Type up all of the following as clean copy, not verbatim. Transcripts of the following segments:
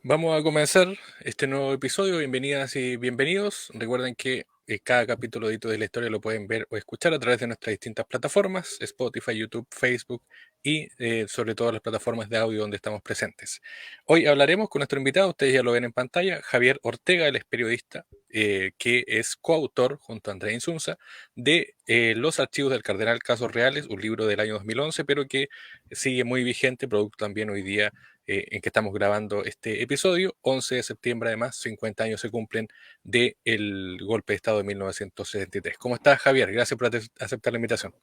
Vamos a comenzar este nuevo episodio. Bienvenidas y bienvenidos. Recuerden que cada capítulo de Hitos de la Historia lo pueden ver o escuchar a través de nuestras distintas plataformas: Spotify, YouTube, Facebook y sobre todo las plataformas de audio donde estamos presentes. Hoy hablaremos con nuestro invitado, ustedes ya lo ven en pantalla, Javier Ortega. Él es periodista que es coautor junto a Andrea Insunza de Los Archivos del Cardenal Casos Reales, un libro del año 2011, pero que sigue muy vigente, producto también hoy día en que estamos grabando este episodio. 11 de septiembre, además, 50 años se cumplen del golpe de Estado de 1973. ¿Cómo estás, Javier? Gracias por aceptar la invitación.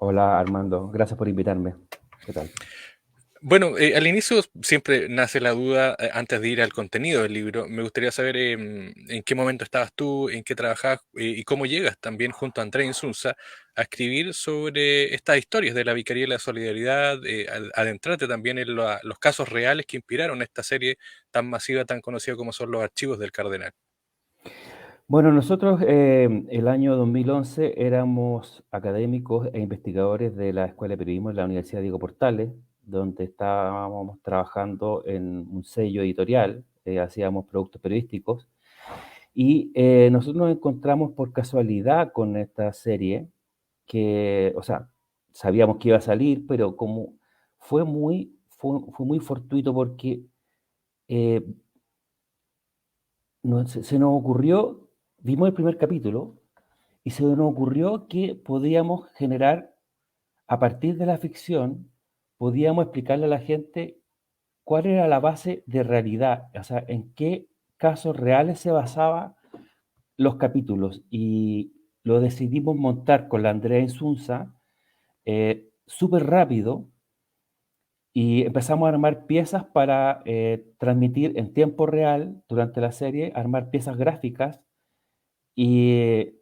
Hola Armando, gracias por invitarme. ¿Qué tal? Bueno, al inicio siempre nace la duda, antes de ir al contenido del libro, me gustaría saber en qué momento estabas tú, en qué trabajabas y cómo llegas también junto a André Insunza a escribir sobre estas historias de la Vicaría de la Solidaridad, adentrarte también en los casos reales que inspiraron esta serie tan masiva, tan conocida como son los Archivos del Cardenal. Bueno, nosotros el año 2011 éramos académicos e investigadores de la Escuela de Periodismo de la Universidad Diego Portales, donde estábamos trabajando en un sello editorial, hacíamos productos periodísticos, y nosotros nos encontramos por casualidad con esta serie, que, o sea, sabíamos que iba a salir, pero como fue muy fortuito porque eh, se nos ocurrió, vimos el primer capítulo y se nos ocurrió que podíamos generar, a partir de la ficción, podíamos explicarle a la gente cuál era la base de realidad, o sea, en qué casos reales se basaba los capítulos. Y lo decidimos montar con la Andrea Insunza súper rápido y empezamos a armar piezas para transmitir en tiempo real durante la serie, armar piezas gráficas y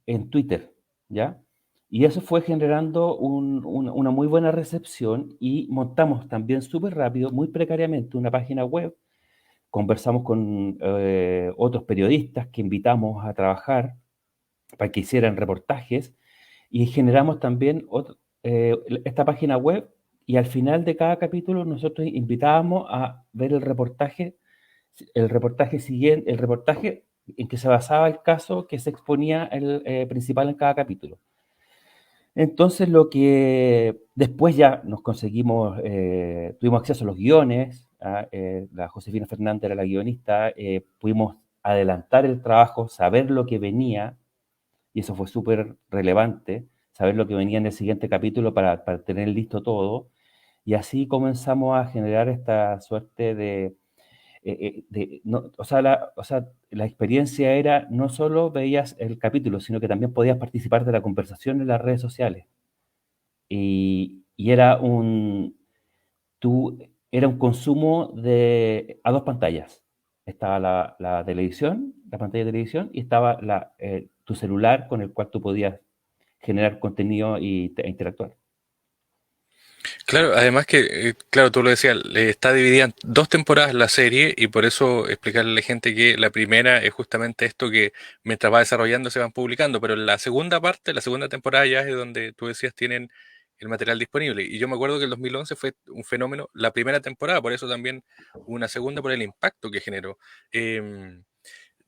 en Twitter, ¿ya? Y eso fue generando una muy buena recepción y montamos también súper rápido, muy precariamente, una página web. Conversamos con otros periodistas que invitamos a trabajar para que hicieran reportajes y generamos también esta página web, y al final de cada capítulo nosotros invitábamos a ver el reportaje siguiente, el reportaje en que se basaba el caso que se exponía el principal en cada capítulo. Entonces, lo que después ya nos conseguimos, tuvimos acceso a los guiones, la Josefina Fernández era la guionista, pudimos adelantar el trabajo, saber lo que venía, y eso fue súper relevante, saber lo que venía en el siguiente capítulo para tener listo todo, y así comenzamos a generar esta suerte la experiencia era, no solo veías el capítulo, sino que también podías participar de la conversación en las redes sociales. Y tú, era un consumo a dos pantallas. Estaba la televisión, la pantalla de televisión, y estaba tu celular con el cual tú podías generar contenido e interactuar. Claro, además que, claro, tú lo decías, está dividida en dos temporadas la serie y por eso explicarle a la gente que la primera es justamente esto que mientras va desarrollando se van publicando, pero la segunda parte, la segunda temporada ya es donde tú decías tienen el material disponible. Y yo me acuerdo que el 2011 fue un fenómeno, la primera temporada, por eso también una segunda por el impacto que generó. Em,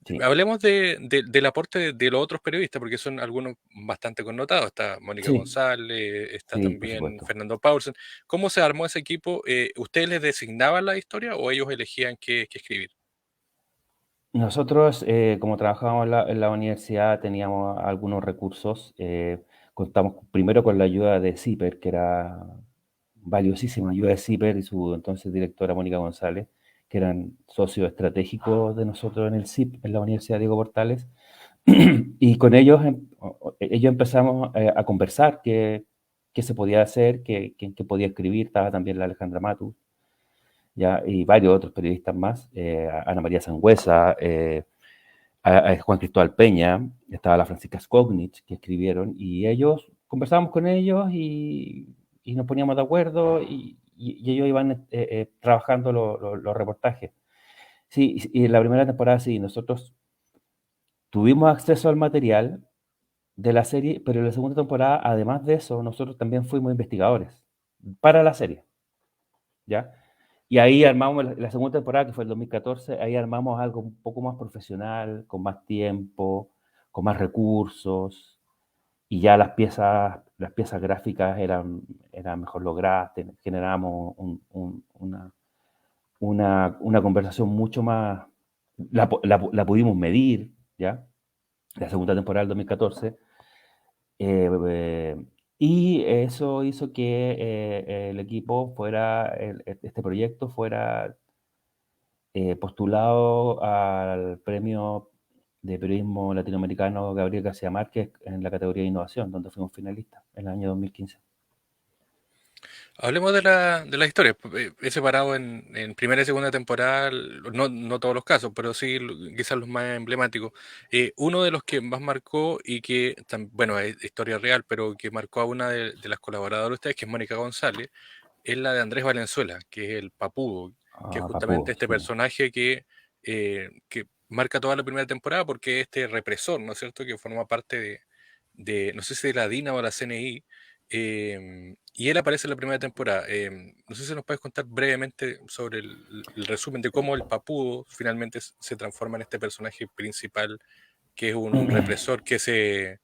Sí, Hablemos del aporte de los otros periodistas, porque son algunos bastante connotados. Está Mónica sí, González, está sí, por también supuesto. Fernando Paulsen. ¿Cómo se armó ese equipo? ¿Ustedes les designaban la historia o ellos elegían qué escribir? Nosotros, como trabajábamos en la universidad, teníamos algunos recursos. Contamos primero con la ayuda de CIPER, que era valiosísima ayuda de CIPER y su entonces directora Mónica González, que eran socios estratégicos de nosotros en el CIP, en la Universidad Diego Portales. Y con ellos, ellos empezamos a conversar qué se podía hacer, qué podía escribir. Estaba también la Alejandra Matus, ¿ya? Y varios otros periodistas más, Ana María Sangüesa, a Juan Cristóbal Peña, estaba la Francisca Skobnich, que escribieron, y ellos, conversábamos con ellos y nos poníamos de acuerdo, y ellos iban trabajando los reportajes. Sí, y en la primera temporada sí, nosotros tuvimos acceso al material de la serie, pero en la segunda temporada, además de eso, nosotros también fuimos investigadores para la serie, ¿ya? Y ahí armamos la segunda temporada, que fue el 2014, ahí armamos algo un poco más profesional, con más tiempo, con más recursos, y ya las piezas gráficas eran mejor logradas, generábamos una conversación mucho más, la pudimos medir, ¿ya? La segunda temporada del 2014, eh, y eso hizo que el equipo este proyecto fuera postulado al premio de periodismo latinoamericano Gabriel García Márquez en la categoría de innovación, donde fuimos finalistas en el año 2015. Hablemos de la historia. He separado en primera y segunda temporada, no todos los casos, pero sí quizás los más emblemáticos. Uno de los que más marcó y que, bueno, es historia real, pero que marcó a una de las colaboradoras de ustedes, que es Mónica González, es la de Andrés Valenzuela, que es el Papudo, que es Ah, justamente Papudo, este sí. personaje que marca toda la primera temporada porque es este represor, ¿no es cierto?, que forma parte no sé si de la DINA o la CNI, y él aparece en la primera temporada. No sé si nos puedes contar brevemente sobre el resumen de cómo el Papudo finalmente se transforma en este personaje principal, que es un represor que se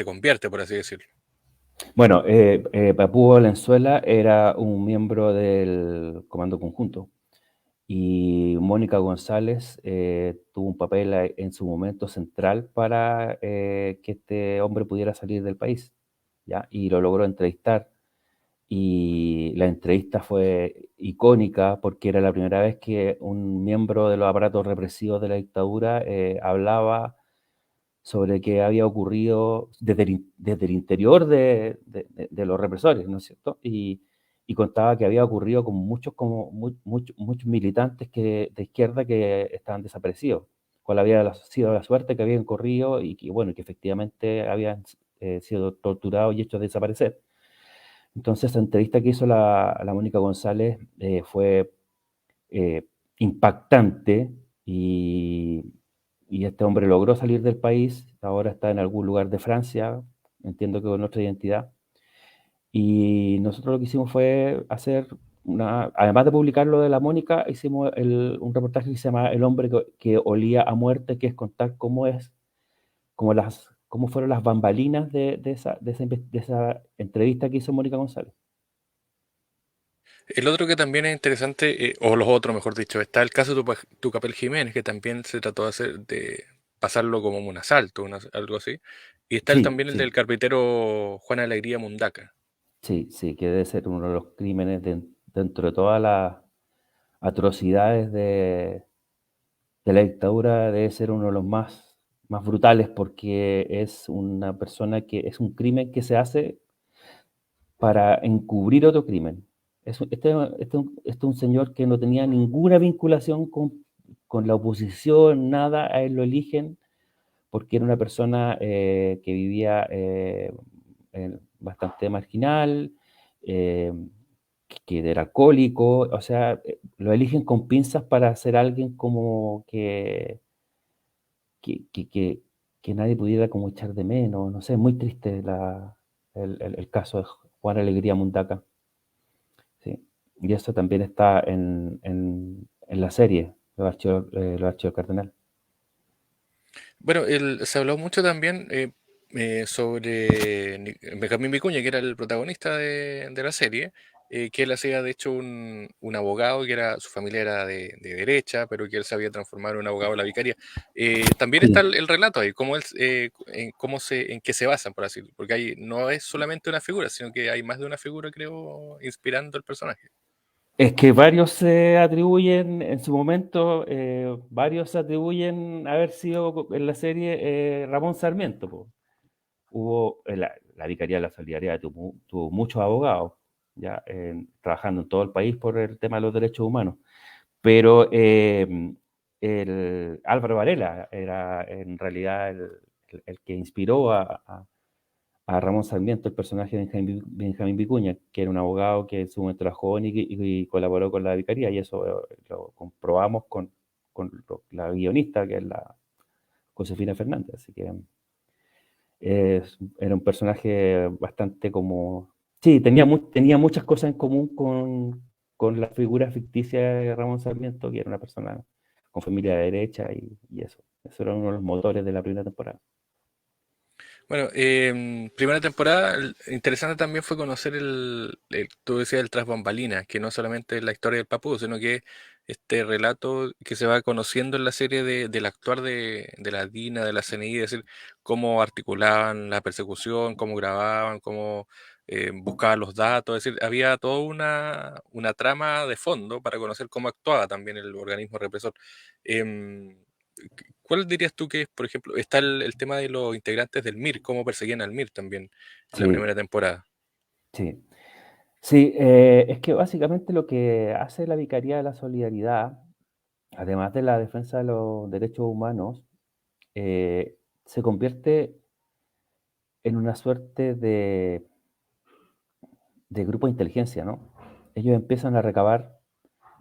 convierte, por así decirlo. Bueno, Papudo Valenzuela era un miembro del Comando Conjunto y Mónica González tuvo un papel en su momento central para que este hombre pudiera salir del país, ¿ya? Y lo logró entrevistar. Y la entrevista fue icónica porque era la primera vez que un miembro de los aparatos represivos de la dictadura hablaba sobre qué había ocurrido desde el interior de los represores, ¿no es cierto? Y contaba que había ocurrido con muchos militantes de izquierda que estaban desaparecidos, cuál había sido la suerte que habían corrido y que, bueno, que efectivamente habían sido torturados y hechos desaparecer. Entonces, la entrevista que hizo la Mónica González fue eh, impactante y este hombre logró salir del país, ahora está en algún lugar de Francia, entiendo que con otra identidad, y nosotros lo que hicimos fue hacer además de publicar lo de la Mónica, hicimos un reportaje que se llama El hombre que olía a muerte, que es contar cómo fueron las bambalinas de esa entrevista que hizo Mónica González. El otro que también es interesante, o los otros, mejor dicho, está el caso de Tucapel Jiménez, que también se trató de pasarlo como un asalto, algo así. Y está Sí, también el del sí. carpintero Juan Alegría Mundaca. Sí, sí, que debe ser uno de los crímenes dentro de todas las atrocidades de la dictadura, debe ser uno de los más brutales porque es una persona es un crimen que se hace para encubrir otro crimen. Este es un señor que no tenía ninguna vinculación con la oposición, nada, a él lo eligen porque era una persona que vivía bastante marginal, eh, que era alcohólico, o sea, lo eligen con pinzas para ser alguien como que, que, que, que nadie pudiera como echar de menos, no sé, muy triste el caso de Juan Alegría Mundaca, ¿sí? Y eso también está en la serie, los archivos del Cardenal. Bueno, se habló mucho también sobre Benjamín Vicuña, que era el protagonista de la serie, que él hacía de hecho un abogado que su familia era de derecha, pero que él se había transformado en un abogado de la vicaría. También está Sí. el relato ahí, en qué se basan, por así decirlo, porque no es solamente una figura, sino que hay más de una figura, creo, inspirando el personaje. Es que varios se atribuyen, en su momento, varios se atribuyen haber sido en la serie Ramón Sarmiento, po. Hubo la Vicaría de la Solidaridad tuvo muchos abogados, ya trabajando en todo el país por el tema de los derechos humanos. Pero el Álvaro Varela era en realidad el que inspiró a Ramón Sarmiento, el personaje de Benjamín Vicuña, que era un abogado que en su momento era joven y colaboró con la vicaría, y eso lo comprobamos con la guionista, que es la Josefina Fernández. Así que era un personaje bastante como... Sí, tenía muchas cosas en común con la figura ficticia de Ramón Sarmiento, que era una persona con familia de derecha y eso. Eso era uno de los motores de la primera temporada. Bueno, primera temporada, interesante también fue conocer tú decías el tras bambalinas, que no solamente es la historia del Papú, sino que este relato que se va conociendo en la serie del actuar de la DINA, de la CNI, es decir, cómo articulaban la persecución, cómo grababan, cómo buscaban los datos, es decir, había toda una trama de fondo para conocer cómo actuaba también el organismo represor. Em, ¿Cuál dirías tú que es, por ejemplo, está el tema de los integrantes del MIR, cómo perseguían al MIR también en la Sí, primera temporada? sí. Sí, es que básicamente lo que hace la Vicaría de la Solidaridad, además de la defensa de los derechos humanos, se convierte en una suerte de grupo de inteligencia, ¿no? Ellos empiezan a recabar,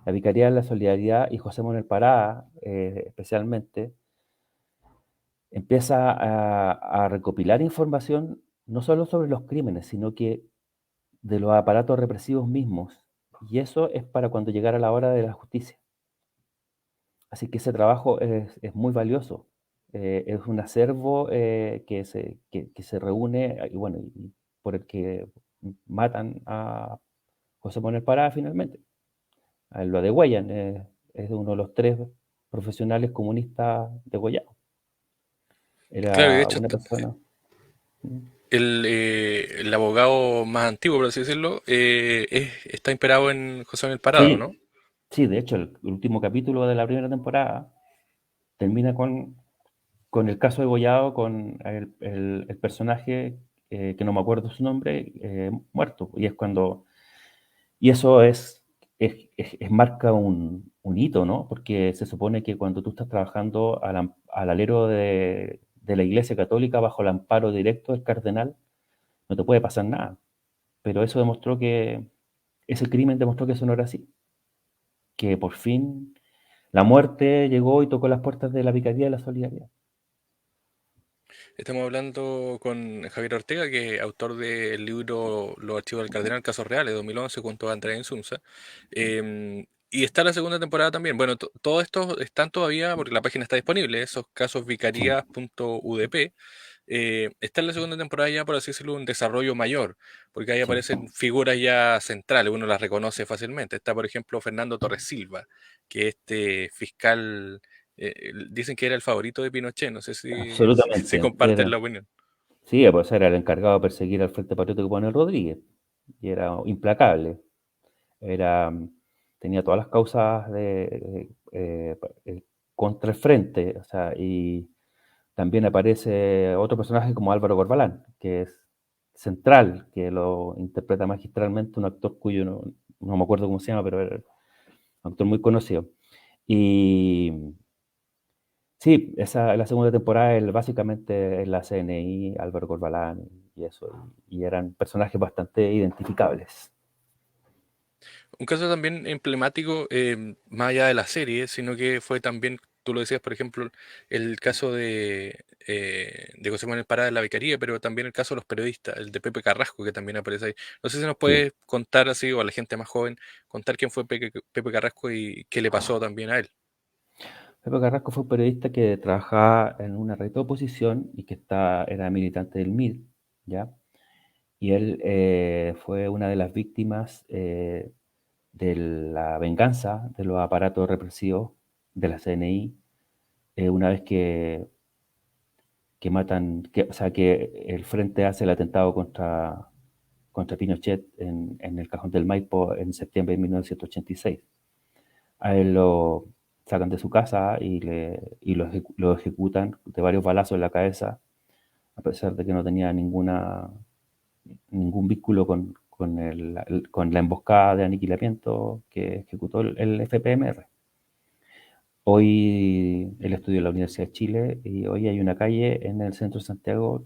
la Vicaría de la Solidaridad y José Manuel Pará, especialmente, empieza a recopilar información no solo sobre los crímenes, sino que de los aparatos represivos mismos. Y eso es para cuando llegara la hora de la justicia. Así que ese trabajo es muy valioso. Es un acervo que se reúne y bueno, y por el que matan a José Manuel Pará finalmente. A él lo degüellan. Es uno de los tres profesionales comunistas degollados. Claro, y de Era hecho una persona. el abogado más antiguo, por así decirlo, está inspirado en José Manuel Parado, ¿no? Sí, sí, de hecho, el último capítulo de la primera temporada termina con el caso degollado, con el personaje, que no me acuerdo su nombre, muerto. Y es cuando. Y eso marca un hito, ¿no? Porque se supone que cuando tú estás trabajando al alero de la Iglesia Católica bajo el amparo directo del cardenal, no te puede pasar nada. Pero eso demostró que, ese crimen demostró que eso no era así. Que por fin la muerte llegó y tocó las puertas de la Vicaría de la Solidaridad. Estamos hablando con Javier Ortega, que es autor del libro Los archivos del Cardenal, Casos Reales, 2011, junto a Andrea Insunza. Y está la segunda temporada también. Bueno, todo esto están todavía, porque la página está disponible, esos casos Sí, vicarías.udp. Está en la segunda temporada ya, por así decirlo, un desarrollo mayor, porque ahí sí. aparecen figuras ya centrales, uno las reconoce fácilmente. Está, por ejemplo, Fernando Torres Silva, que este fiscal, dicen que era el favorito de Pinochet, no sé si Absolutamente. comparten la opinión. Sí, pues era el encargado de perseguir al Frente Patriótico Manuel Rodríguez. Y era implacable. Era, tenía todas las causas contra el frente. O sea, y también aparece otro personaje como Álvaro Corbalán, que es central, que lo interpreta magistralmente un actor cuyo no me acuerdo cómo se llama, pero era un actor muy conocido. Y sí, la segunda temporada básicamente es la CNI, Álvaro Corbalán y eso, y eran personajes bastante identificables. Un caso también emblemático, más allá de la serie, sino que fue también, tú lo decías, por ejemplo, el caso de José Manuel Parada de la Vicaría, pero también el caso de los periodistas, el de Pepe Carrasco, que también aparece ahí. No sé si nos Sí. puedes contar así, o a la gente más joven, contar quién fue Pepe Carrasco y qué le pasó también a él. Pepe Carrasco fue un periodista que trabajaba en una red de oposición y que era militante del MIR, ¿ya? Y él fue una de las víctimas de la venganza de los aparatos represivos de la CNI, una vez que matan, o sea, que el Frente hace el atentado contra Pinochet en el Cajón del Maipo en septiembre de 1986. A él lo sacan de su casa lo ejecutan de varios balazos en la cabeza, a pesar de que no tenía ningún vínculo con la emboscada de aniquilamiento que ejecutó el FPMR. Hoy él estudió en la Universidad de Chile y hoy hay una calle en el centro de Santiago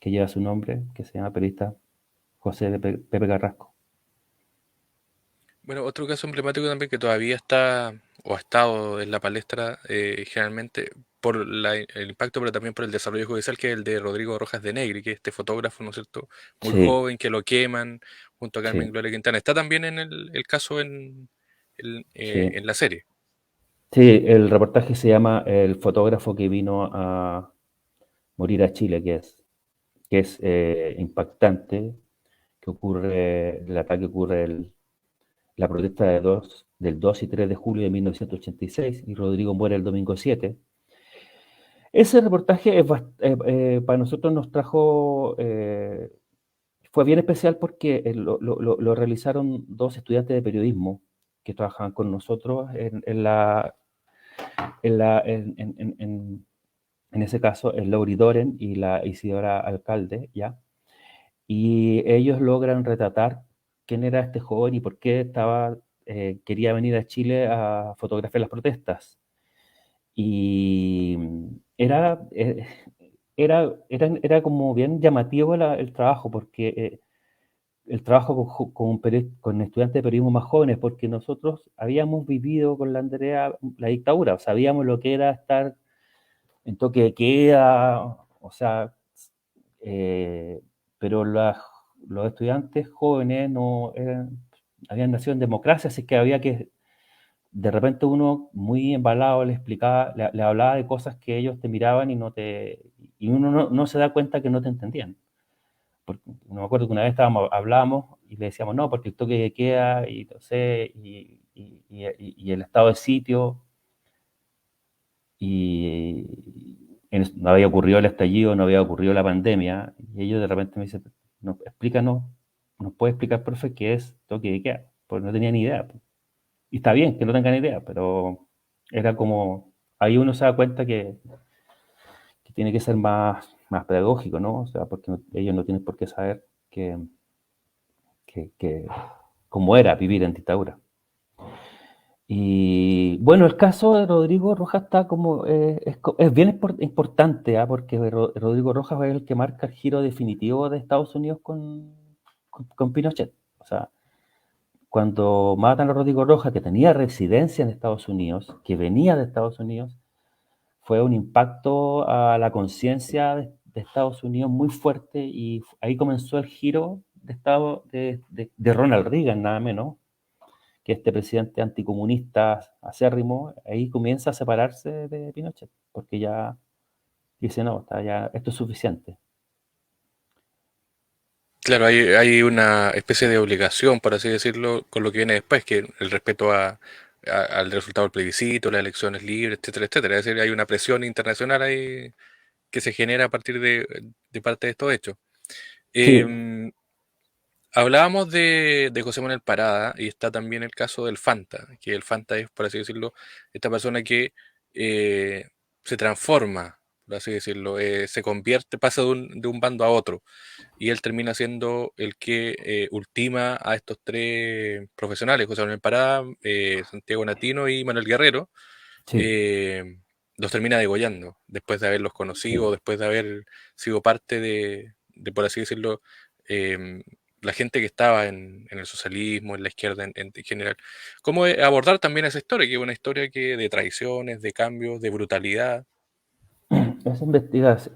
que lleva su nombre, que se llama periodista José Pepe Carrasco. Bueno, otro caso emblemático también que todavía está o ha estado en la palestra generalmente por el impacto, pero también por el desarrollo judicial, que es el de Rodrigo Rojas de Negri, que es este fotógrafo, ¿no es cierto?, muy Sí, joven, que lo queman, junto a Carmen Sí, Gloria Quintana. Está también en el caso sí. en la serie. Sí, el reportaje se llama El fotógrafo que vino a morir a Chile, que es impactante, que ocurre, el ataque ocurre la protesta del 2 y 3 de julio de 1986 y Rodrigo muere el domingo 7. Ese reportaje para nosotros nos trajo, fue bien especial porque lo realizaron dos estudiantes de periodismo que trabajaban con nosotros en ese caso, el Lauri Doren y la Isidora Alcalde, ¿ya? Y ellos logran retratar quién era este joven y por qué quería venir a Chile a fotografiar las protestas. Y era como bien llamativo el trabajo, porque el trabajo con estudiantes de periodismo más jóvenes, porque nosotros habíamos vivido con la Andrea la dictadura, sabíamos lo que era estar en toque de queda, o sea, eh, pero los estudiantes jóvenes no habían nacido en democracia, así que había que, de repente uno muy embalado le explicaba, le hablaba de cosas que ellos te miraban y uno no se da cuenta que no te entendían. Porque, no me acuerdo que una vez hablábamos y le decíamos, no, porque el toque de queda y no sé, y el estado de sitio, y no había ocurrido el estallido, no había ocurrido la pandemia, y ellos de repente me dicen, no, explícanos, ¿nos puede explicar, profe, qué es toque de queda? Porque no tenía ni idea. Y está bien que no tengan idea, pero era como, ahí uno se da cuenta que tiene que ser más pedagógico, ¿no? O sea, porque ellos no tienen por qué saber que cómo era vivir en dictadura. Y bueno, el caso de Rodrigo Rojas está como, es bien importante, ¿ah? Porque Rodrigo Rojas es el que marca el giro definitivo de Estados Unidos con Pinochet. O sea, cuando matan a Rodrigo Rojas, que tenía residencia en Estados Unidos, que venía de Estados Unidos, fue un impacto a la conciencia de Estados Unidos muy fuerte y ahí comenzó el giro de Estado de Ronald Reagan, nada menos, que este presidente anticomunista acérrimo, ahí comienza a separarse de Pinochet, porque ya dice, no, esto es suficiente. Claro, hay una especie de obligación, por así decirlo, con lo que viene después, que el respeto al resultado del plebiscito, las elecciones libres, etcétera, etcétera. Es decir, hay una presión internacional ahí que se genera a partir de parte de estos hechos. Sí, Eh, Hablábamos de José Manuel Parada y está también el caso del Fanta, que el Fanta es, por así decirlo, esta persona que eh, se transforma, por así decirlo, se convierte, pasa de un bando a otro y él termina siendo el que ultima a estos tres profesionales, José Manuel Parada, Santiago Natino y Manuel Guerrero, sí, eh, los termina degollando después de haberlos conocido, sí. después de haber sido parte de por así decirlo, eh, la gente que estaba en el socialismo, en la izquierda en general. ¿Cómo abordar también esa historia, que es una historia que de traiciones, de cambios, de brutalidad?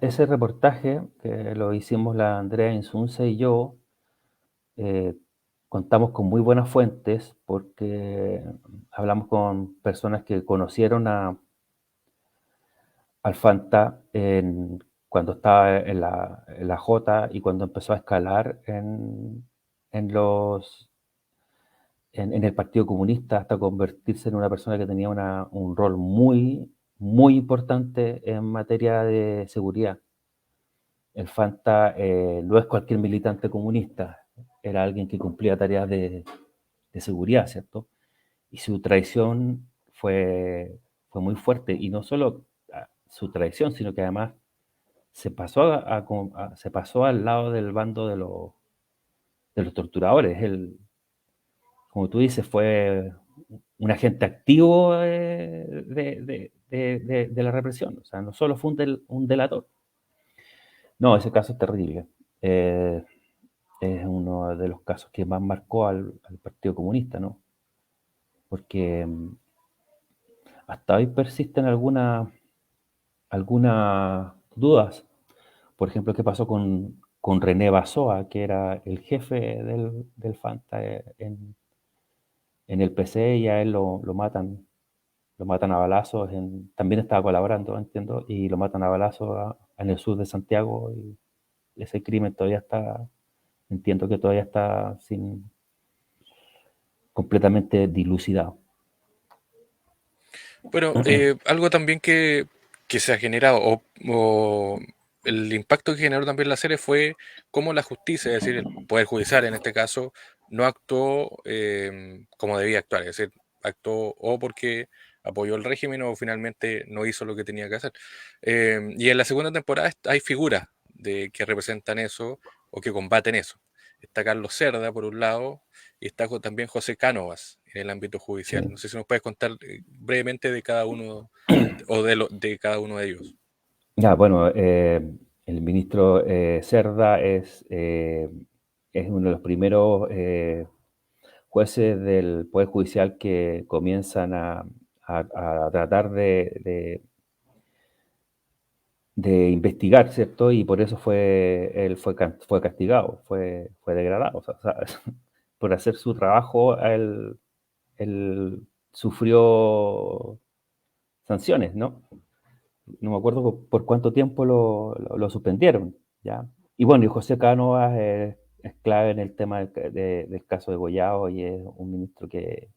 Ese reportaje que lo hicimos la Andrea Insunza y yo, eh, contamos con muy buenas fuentes porque hablamos con personas que conocieron al Fanta cuando estaba en la J y cuando empezó a escalar en los en el Partido Comunista hasta convertirse en una persona que tenía un rol muy importante en materia de seguridad. El Fanta no es cualquier militante comunista, era alguien que cumplía tareas de seguridad, ¿cierto? Y su traición fue muy fuerte, y no solo su traición, sino que además se pasó al lado del bando de los torturadores. Él, como tú dices, fue un agente activo de la represión. O sea, no solo fue un delator. No, ese caso es terrible. Eh, es uno de los casos que más marcó al Partido Comunista, ¿no? Porque hasta hoy persisten algunas dudas. Por ejemplo, ¿qué pasó con René Basoa, que era el jefe del Fanta en el PC, y a él lo matan a balazos, también estaba colaborando, entiendo, y lo matan a balazos en el sur de Santiago, y ese crimen todavía está, entiendo que todavía está completamente dilucidado. Bueno, algo también que se ha generado, o el impacto que generó también la serie fue cómo la justicia, es decir, el Poder Judicial en este caso, no actuó como debía actuar, es decir, actuó o porque apoyó el régimen o finalmente no hizo lo que tenía que hacer. Y en la segunda temporada hay figuras que representan eso o que combaten eso. Está Carlos Cerda, por un lado, y está también José Cánovas en el ámbito Sí. judicial. No sé si nos puedes contar brevemente de cada uno o de cada uno de ellos. Ya, bueno, el ministro Cerda es uno de los primeros jueces del Poder Judicial que comienzan a tratar de investigar, ¿cierto? Y por eso él fue castigado, fue degradado. O sea, por hacer su trabajo, él sufrió sanciones, ¿no? No me acuerdo por cuánto tiempo lo suspendieron, ¿ya? Y bueno, y José Cánovas es clave en el tema del caso de Goyao, y es un ministro que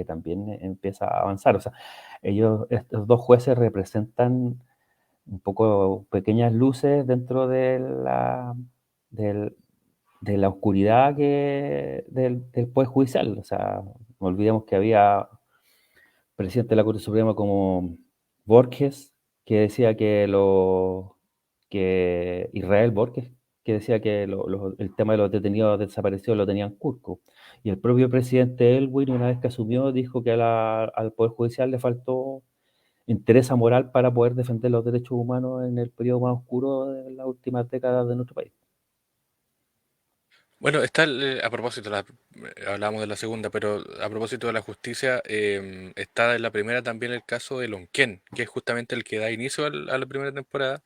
también empieza a avanzar. O sea, estos dos jueces representan un poco pequeñas luces dentro del- de la oscuridad del Poder Judicial. O sea, no olvidemos que había presidente de la Corte Suprema como Borges, que decía que Israel Borges, que decía que el tema de los detenidos desaparecidos lo tenían Curco. Y el propio presidente Elwin, una vez que asumió, dijo que al Poder Judicial le faltó interés moral para poder defender los derechos humanos en el periodo más oscuro de las últimas décadas de nuestro país. Bueno, está a propósito, hablamos de la segunda, pero a propósito de la justicia, está en la primera también el caso de Lonquén, que es justamente el que da inicio a la primera temporada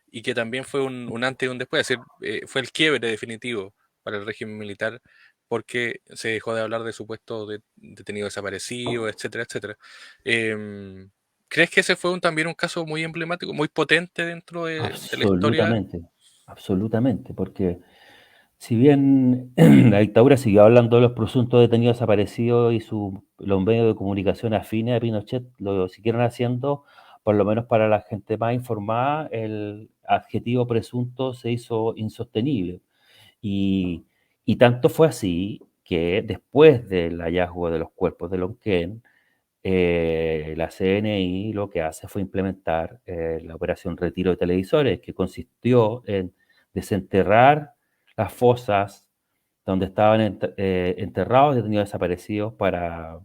y que también fue un antes y un después, es decir, fue el quiebre definitivo para el régimen militar porque se dejó de hablar de supuestos detenidos desaparecidos, etcétera, etcétera. Em, ¿Crees que ese fue también un caso muy emblemático, muy potente dentro de la historia? Absolutamente, absolutamente, porque si bien la dictadura siguió hablando de los presuntos detenidos desaparecidos y los medios de comunicación afines a Pinochet lo siguieron haciendo, por lo menos para la gente más informada, el adjetivo presunto se hizo insostenible. Y, y tanto fue así que después del hallazgo de los cuerpos de Lonquén, la CNI lo que hace fue implementar la operación Retiro de Televisores, que consistió en desenterrar las fosas donde estaban enterrados detenidos desaparecidos para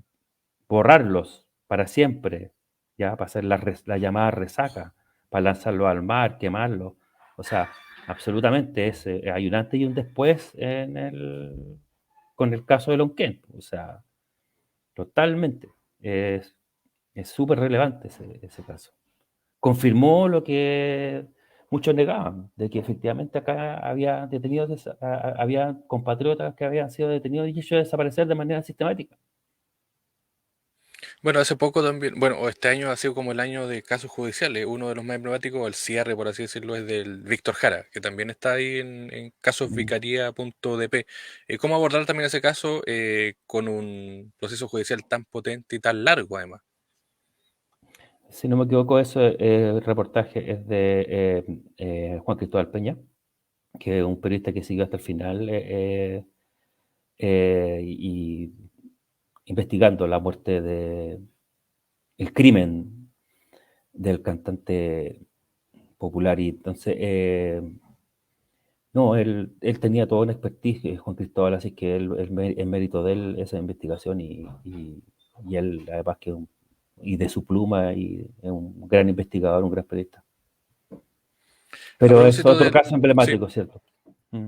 borrarlos para siempre, ya para hacer la llamada resaca, para lanzarlos al mar, quemarlos. O sea, absolutamente hay un antes y un después con el caso de Lonquén. O sea, totalmente. Es es súper relevante ese caso. Confirmó lo que muchos negaban, de que efectivamente acá había detenidos, había compatriotas que habían sido detenidos y ellos desaparecer de manera sistemática. Bueno, hace poco también, bueno, o este año ha sido como el año de casos judiciales. Uno de los más emblemáticos, el cierre, por así decirlo, es del Víctor Jara, que también está ahí en Mm. casosvicaría.dp. ¿Cómo abordar también ese caso con un proceso judicial tan potente y tan largo, además? Si no me equivoco, ese reportaje es de Juan Cristóbal Peña, que es un periodista que siguió hasta el final y investigando la muerte el crimen del cantante popular. Y entonces, no, él tenía toda una expertise, Juan Cristóbal, así que el mérito de él, esa investigación, y él, además y de su pluma, y es un gran investigador, un gran periodista. A Pero es propósito otro del, caso sí, emblemático, ¿cierto? Mm, a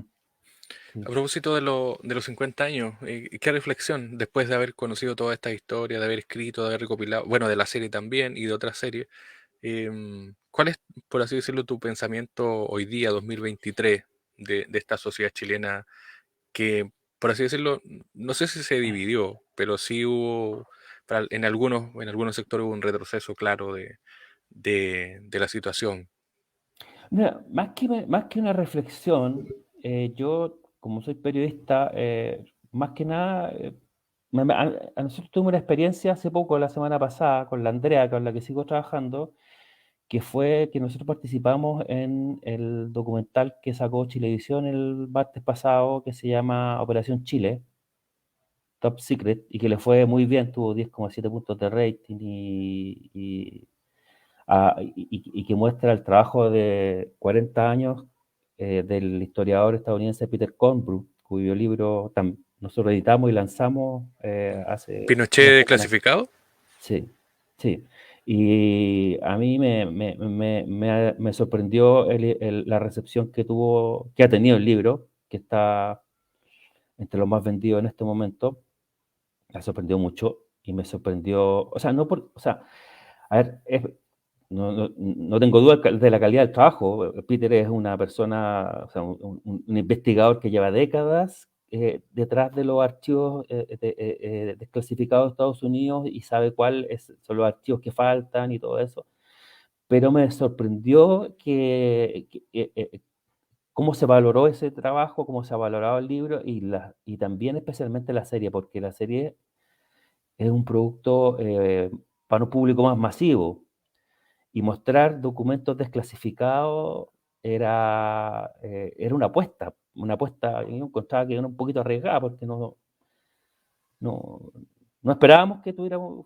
sí. propósito de los 50 años, ¿qué reflexión después de haber conocido toda esta historia, de haber escrito, de haber recopilado, bueno, de la serie también y de otras series? ¿Cuál es, por así decirlo, tu pensamiento hoy día, 2023? de esta sociedad chilena que, por así decirlo, no sé si se dividió, pero sí hubo, en algunos sectores hubo un retroceso claro de la situación. Mira, más que una reflexión, yo, como soy periodista, más que nada, a nosotros tuvimos una experiencia hace poco, la semana pasada, con la Andrea, con la que sigo trabajando, que fue que nosotros participamos en el documental que sacó Chilevisión el martes pasado, que se llama Operación Chile, Top Secret, y que le fue muy bien, tuvo 10,7 puntos de rating y que muestra el trabajo de 40 años del historiador estadounidense Peter Kornbluth, cuyo libro nosotros editamos y lanzamos hace unas Pinochet semanas. clasificado. Sí, sí. Y a mí me sorprendió la recepción que tuvo, que ha tenido el libro, que está entre los más vendidos en este momento. Me sorprendió mucho y me sorprendió, o sea, no por, o sea, a ver, no tengo duda de la calidad del trabajo. Peter es una persona, o sea, un investigador que lleva décadas detrás de los archivos desclasificados de Estados Unidos y sabe cuáles son los archivos que faltan y todo eso. Pero me sorprendió cómo se valoró ese trabajo, cómo se ha valorado el libro y también especialmente la serie, porque la serie es un producto para un público más masivo y mostrar documentos desclasificados era una apuesta, yo encontraba que era un poquito arriesgada porque no, no esperábamos que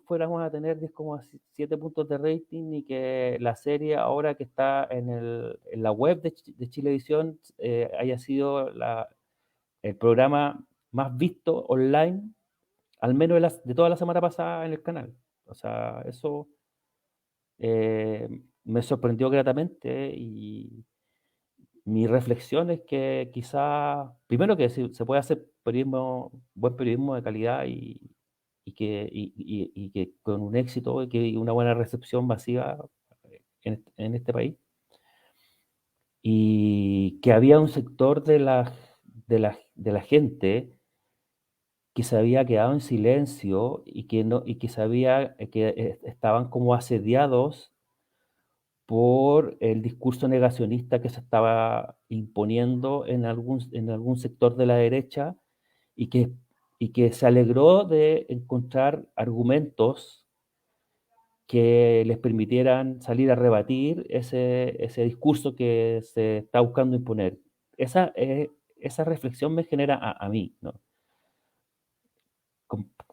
fuéramos a tener 10,7 puntos de rating y que la serie ahora que está en la web de Chilevisión haya sido el programa más visto online, al menos de toda la semana pasada en el canal. O sea, eso me sorprendió gratamente y mi reflexión es que quizá, primero que se puede hacer periodismo, buen periodismo de calidad y que con un éxito y que una buena recepción masiva en este país. Y que había un sector de la gente que se había quedado en silencio y que sabía que estaban como asediados por el discurso negacionista que se estaba imponiendo en algún sector de la derecha y que, y que se alegró de encontrar argumentos que les permitieran salir a rebatir ese discurso que se está buscando imponer. Esa reflexión me genera a mí, ¿no?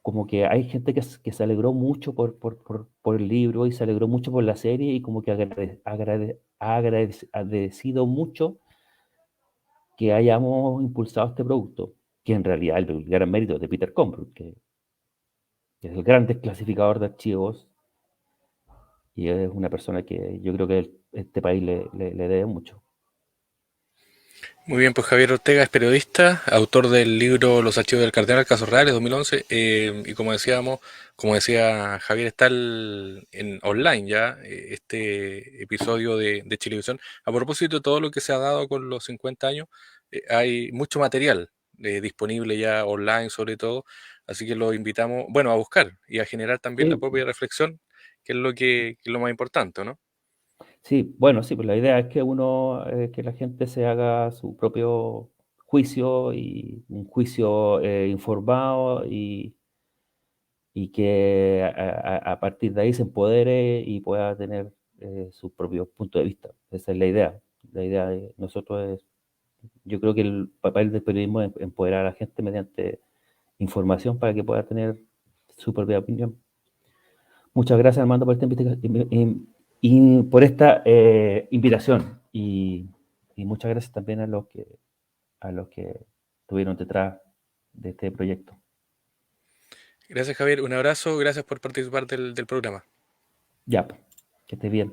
Como que hay gente que se alegró mucho por el libro y se alegró mucho por la serie y como que ha agradecido mucho que hayamos impulsado este producto, que en realidad el gran mérito es de Peter Kombrot, que es el gran desclasificador de archivos y es una persona que yo creo que este país le debe mucho. Muy bien, pues Javier Ortega es periodista, autor del libro Los archivos del cardenal, casos reales, 2011, y como decíamos, como decía Javier, está en online ya este episodio de Chilevisión. A propósito de todo lo que se ha dado con los 50 años, hay mucho material disponible ya online sobre todo, así que lo invitamos, bueno, a buscar y a generar también la Sí, propia reflexión, que es que es lo más importante, ¿no? sí, bueno, sí, pues la idea es que que la gente se haga su propio juicio y un juicio informado y que a partir de ahí se empodere y pueda tener su propio punto de vista. Esa es la idea. La idea de nosotros es, yo creo que el papel del periodismo es empoderar a la gente mediante información para que pueda tener su propia opinión. Muchas gracias, Armando, por esta y por esta invitación. Y muchas gracias también a los que estuvieron detrás de este proyecto. Gracias Javier, un abrazo, gracias por participar del programa. Ya, pues, que estés bien.